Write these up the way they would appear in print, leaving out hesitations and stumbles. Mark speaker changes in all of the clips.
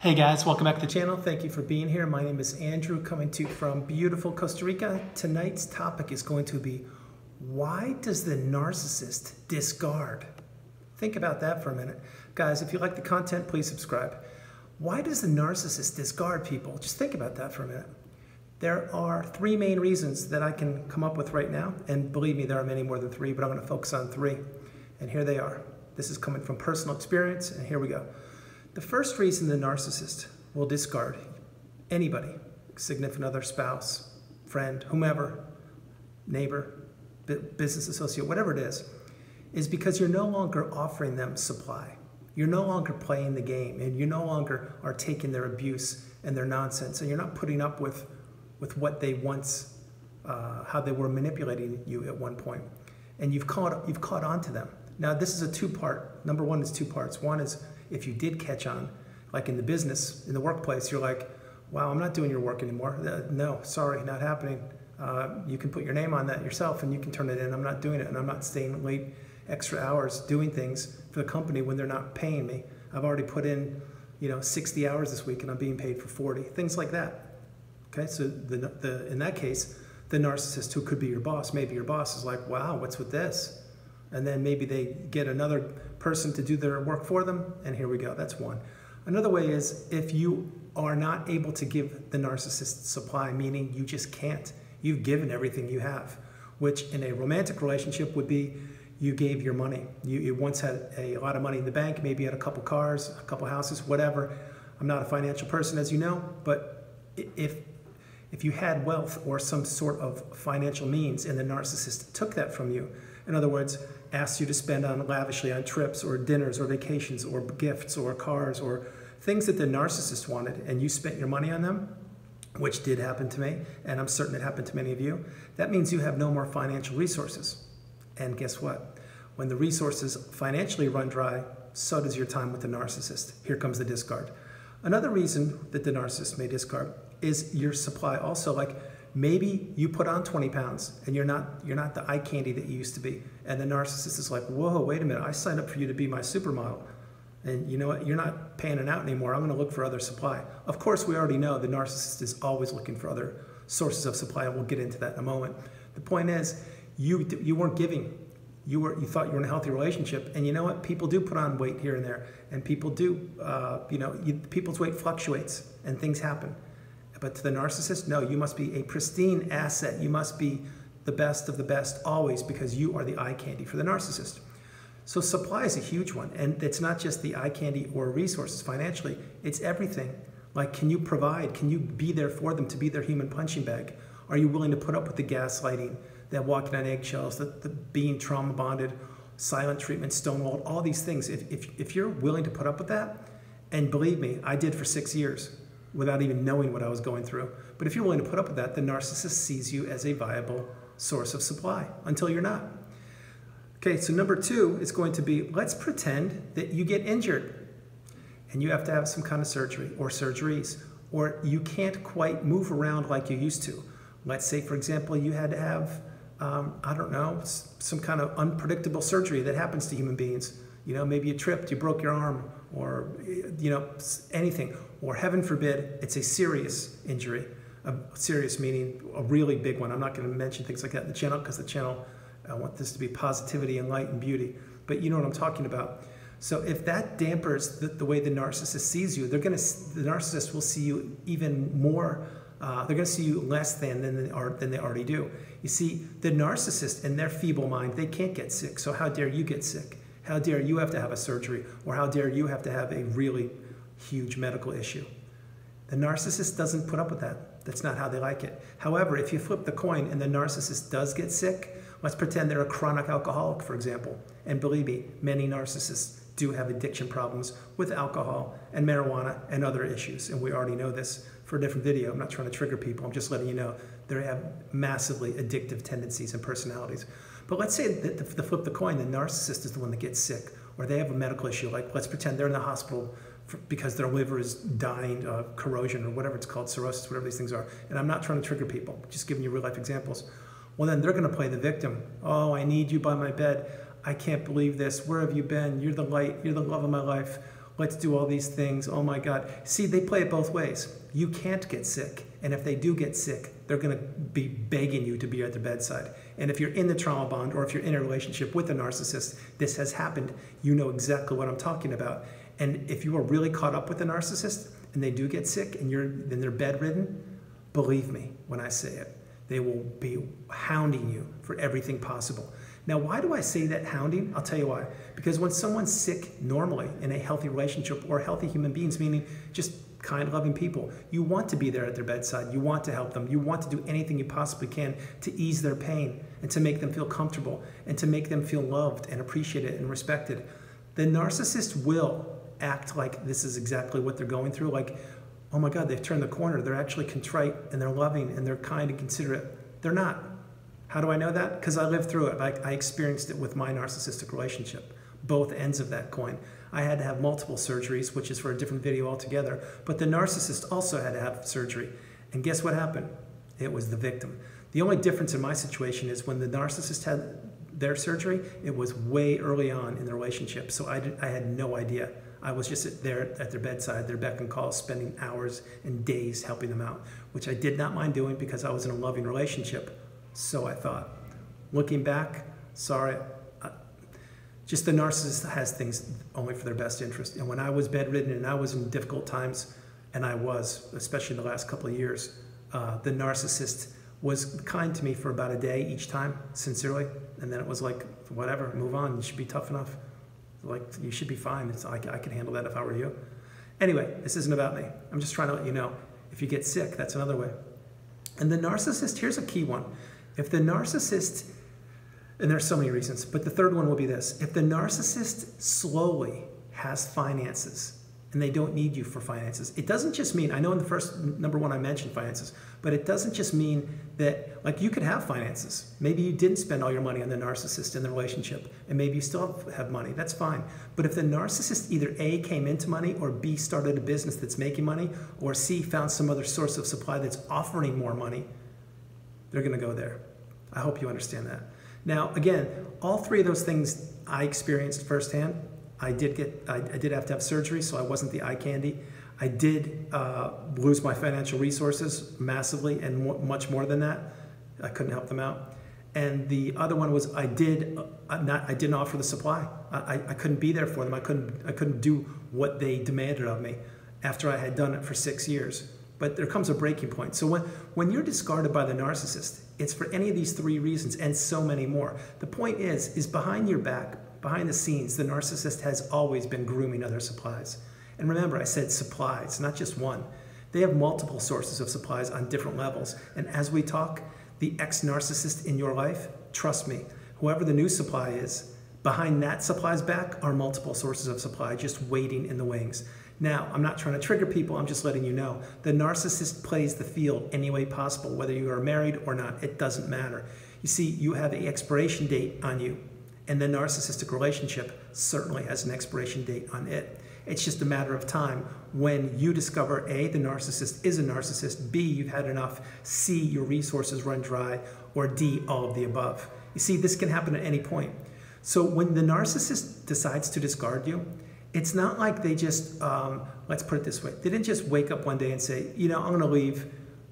Speaker 1: Hey guys, welcome back to the channel. Thank you for being here. My name is Andrew, coming to you from beautiful Costa Rica. Tonight's topic is going to be, why does the narcissist discard? Think about that for a minute. Guys, if you like the content, please subscribe. Why does the narcissist discard people? Just think about that for a minute. There are three main reasons that I can come up with right now, and believe me, there are many more than three, but I'm going to focus on three. And here they are. This is coming from personal experience, and here we go. The first reason the narcissist will discard anybody, significant other, spouse, friend, whomever, neighbor, business associate, whatever it is because you're no longer offering them supply. You're no longer playing the game, and you no longer are taking their abuse and their nonsense, and you're not putting up with what they once, how they were manipulating you at one point. And you've caught on to them. Now, this is a two-part. Number one is two parts. One is, if you did catch on, like in the business, in the workplace, you're like, wow, I'm not doing your work anymore. No, sorry, not happening. You can put your name on that yourself and you can turn it in. I'm not doing it, and I'm not staying late extra hours doing things for the company when they're not paying me. I've already put in 60 hours this week and I'm being paid for 40, things like that. Okay, so in that case, the narcissist, who could be your boss, maybe your boss is like, wow, what's with this? And then maybe they get another person to do their work for them, and here we go. That's one. Another way is, if you are not able to give the narcissist supply, meaning you just can't. You've given everything you have, which in a romantic relationship would be you gave your money. You once had a lot of money in the bank, maybe you had a couple cars, a couple houses, whatever. I'm not a financial person, as you know, but if you had wealth or some sort of financial means and the narcissist took that from you, in other words, asked you to spend lavishly on trips or dinners or vacations or gifts or cars or things that the narcissist wanted, and you spent your money on them, which did happen to me, and I'm certain it happened to many of you, that means you have no more financial resources. And guess what? When the resources financially run dry, so does your time with the narcissist. Here comes the discard. Another reason that the narcissist may discard is your supply also. Like, maybe you put on 20 pounds and you're not the eye candy that you used to be. And the narcissist is like, whoa, wait a minute, I signed up for you to be my supermodel. And you know what, you're not panning out anymore. I'm gonna look for other supply. Of course, we already know the narcissist is always looking for other sources of supply, and we'll get into that in a moment. The point is, you weren't giving. You thought you were in a healthy relationship, and you know what? People do put on weight here and there, and people do, people's weight fluctuates, and things happen. But to the narcissist, no, you must be a pristine asset. You must be the best of the best always, because you are the eye candy for the narcissist. So supply is a huge one, and it's not just the eye candy or resources financially, it's everything. Like, can you provide? Can you be there for them, to be their human punching bag? Are you willing to put up with the gaslighting, that walking on eggshells, the being trauma bonded, silent treatment, stonewalled, all these things? If you're willing to put up with that, and believe me, I did for 6 years, without even knowing what I was going through. But if you're willing to put up with that, the narcissist sees you as a viable source of supply, until you're not. Okay, so number two is going to be, let's pretend that you get injured and you have to have some kind of surgery or surgeries, or you can't quite move around like you used to. Let's say, for example, you had to have, I don't know, some kind of unpredictable surgery that happens to human beings. Maybe you tripped, you broke your arm, or anything, or heaven forbid, it's a serious injury. Serious meaning a really big one. I'm not going to mention things like that in the channel, because the channel, I want this to be positivity and light and beauty, but you know what I'm talking about. So if that dampers the way the narcissist sees you, the narcissist will see you even more, they're going to see you less than they already do. You see, the narcissist, in their feeble mind, they can't get sick, so how dare you get sick? How dare you have to have a surgery, or how dare you have to have a really huge medical issue? The narcissist doesn't put up with that. That's not how they like it. However, if you flip the coin and the narcissist does get sick, let's pretend they're a chronic alcoholic, for example. And believe me, many narcissists do have addiction problems with alcohol and marijuana and other issues. And we already know this for a different video. I'm not trying to trigger people. I'm just letting you know they have massively addictive tendencies and personalities. But let's say that to flip the coin, the narcissist is the one that gets sick, or they have a medical issue. Like, let's pretend they're in the hospital because their liver is dying of corrosion, or whatever it's called, cirrhosis, whatever these things are. And I'm not trying to trigger people, just giving you real life examples. Well, then they're going to play the victim. Oh, I need you by my bed. I can't believe this. Where have you been? You're the light. You're the love of my life. Let's do all these things. Oh my God. See, they play it both ways. You can't get sick. And if they do get sick, they're going to be begging you to be at their bedside. And if you're in the trauma bond or if you're in a relationship with a narcissist, this has happened. You know exactly what I'm talking about. And if you are really caught up with a narcissist and they do get sick and then they're bedridden, believe me when I say it, they will be hounding you for everything possible. Now, why do I say that hounding? I'll tell you why. Because when someone's sick normally in a healthy relationship or healthy human beings, meaning just kind, loving people, you want to be there at their bedside. You want to help them. You want to do anything you possibly can to ease their pain and to make them feel comfortable and to make them feel loved and appreciated and respected. The narcissist will act like this is exactly what they're going through. Like, oh my God, they've turned the corner. They're actually contrite and they're loving and they're kind and considerate. They're not. How do I know that? Because I lived through it. I experienced it with my narcissistic relationship, both ends of that coin. I had to have multiple surgeries, which is for a different video altogether, but the narcissist also had to have surgery. And guess what happened? It was the victim. The only difference in my situation is when the narcissist had their surgery, it was way early on in the relationship, so I had no idea. I was just there at their bedside, their beck and call, spending hours and days helping them out, which I did not mind doing because I was in a loving relationship. So I thought. Looking back, sorry, just the narcissist has things only for their best interest. And when I was bedridden and I was in difficult times, and I was, especially in the last couple of years, the narcissist was kind to me for about a day each time, sincerely. And then it was like, whatever, move on. You should be tough enough. Like, you should be fine. I could handle that if I were you. Anyway, this isn't about me. I'm just trying to let you know, if you get sick, that's another way. And the narcissist, here's a key one. If the narcissist, and there's so many reasons, but the third one will be this. If the narcissist slowly has finances and they don't need you for finances, it doesn't just mean, I know in the first, number one, I mentioned finances, but it doesn't just mean that, like, you could have finances. Maybe you didn't spend all your money on the narcissist in the relationship, and maybe you still have money. That's fine. But if the narcissist either A, came into money, or B, started a business that's making money, or C, found some other source of supply that's offering more money, they're going to go there. I hope you understand that. Now, again, all three of those things I experienced firsthand. I did have to have surgery, so I wasn't the eye candy. I did lose my financial resources massively, and much more than that. I couldn't help them out. And the other one was I didn't offer the supply. I couldn't be there for them. I couldn't do what they demanded of me after I had done it for 6 years. But there comes a breaking point. So when you're discarded by the narcissist, it's for any of these three reasons and so many more. The point is behind your back, behind the scenes, the narcissist has always been grooming other supplies. And remember, I said supplies, not just one. They have multiple sources of supplies on different levels. And as we talk, the ex-narcissist in your life, trust me, whoever the new supply is, behind that supply's back are multiple sources of supply just waiting in the wings. Now, I'm not trying to trigger people, I'm just letting you know. The narcissist plays the field any way possible, whether you are married or not, it doesn't matter. You see, you have an expiration date on you, and the narcissistic relationship certainly has an expiration date on it. It's just a matter of time when you discover A, the narcissist is a narcissist, B, you've had enough, C, your resources run dry, or D, all of the above. You see, this can happen at any point. So when the narcissist decides to discard you, it's not like they just, let's put it this way, they didn't just wake up one day and say, you know, I'm going to leave,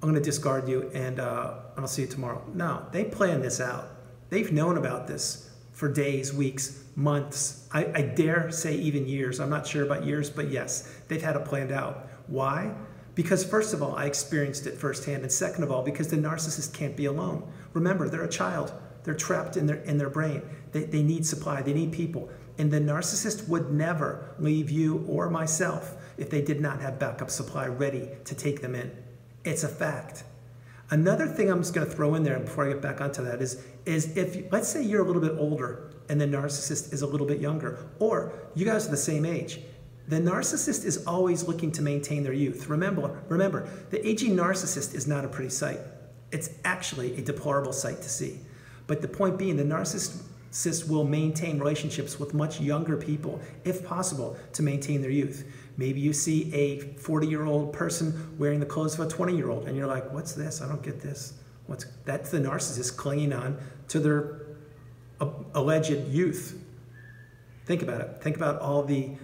Speaker 1: I'm going to discard you, and I'll see you tomorrow. No, they planned this out. They've known about this for days, weeks, months, I dare say even years. I'm not sure about years, but yes, they've had it planned out. Why? Because first of all, I experienced it firsthand, and second of all, because the narcissist can't be alone. Remember, they're a child. They're trapped in their brain. They need supply, they need people. And the narcissist would never leave you or myself if they did not have backup supply ready to take them in. It's a fact. Another thing I'm just going to throw in there before I get back onto that is if, let's say you're a little bit older and the narcissist is a little bit younger, or you guys are the same age, the narcissist is always looking to maintain their youth. Remember, the aging narcissist is not a pretty sight. It's actually a deplorable sight to see. But the point being, the narcissist will maintain relationships with much younger people, if possible, to maintain their youth. Maybe you see a 40-year-old person wearing the clothes of a 20-year-old, and you're like, what's this? I don't get this. That's the narcissist clinging on to their alleged youth. Think about it. Think about all the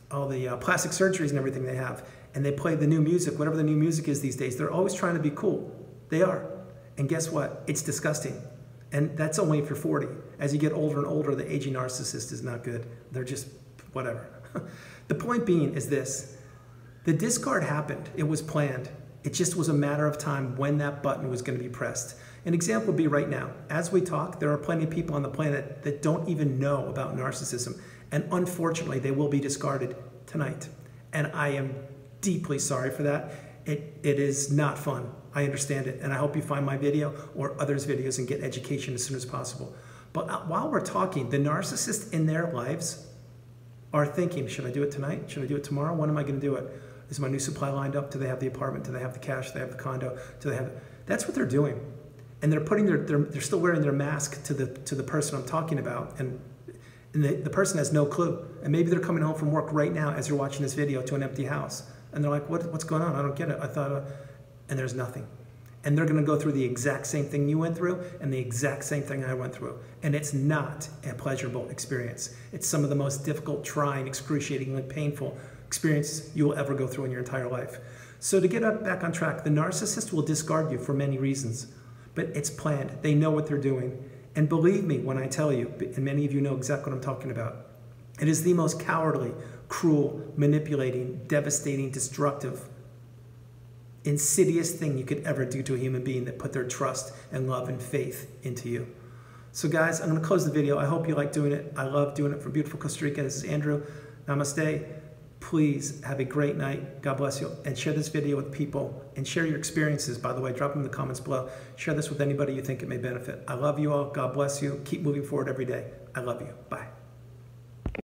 Speaker 1: plastic surgeries and everything they have, and they play the new music, whatever the new music is these days. They're always trying to be cool. They are. And guess what? It's disgusting. And that's only if you're 40. As you get older and older, the aging narcissist is not good. They're just whatever. The point being is this. The discard happened. It was planned. It just was a matter of time when that button was going to be pressed. An example would be right now. As we talk, there are plenty of people on the planet that don't even know about narcissism. And unfortunately, they will be discarded tonight. And I am deeply sorry for that. It is not fun. I understand it. And I hope you find my video or others' videos and get education as soon as possible. But while we're talking, the narcissists in their lives are thinking, should I do it tonight? Should I do it tomorrow? When am I going to do it? Is my new supply lined up? Do they have the apartment? Do they have the cash? Do they have the condo? Do they have? That's what they're doing. And they're putting they're still wearing their mask to the person I'm talking about. And the person has no clue. And maybe they're coming home from work right now as you're watching this video to an empty house. And they're like, what's going on? I don't get it. I thought, and there's nothing. And they're going to go through the exact same thing you went through and the exact same thing I went through. And it's not a pleasurable experience. It's some of the most difficult, trying, excruciatingly painful experiences you will ever go through in your entire life. So to get back on track, the narcissist will discard you for many reasons. But it's planned. They know what they're doing. And believe me when I tell you, and many of you know exactly what I'm talking about, it is the most cowardly, cruel, manipulating, devastating, destructive, insidious thing you could ever do to a human being that put their trust and love and faith into you. So guys, I'm going to close the video. I hope you like doing it. I love doing it from beautiful Costa Rica. This is Andrew. Namaste. Please have a great night. God bless you. And share this video with people. And share your experiences, by the way. Drop them in the comments below. Share this with anybody you think it may benefit. I love you all. God bless you. Keep moving forward every day. I love you. Bye.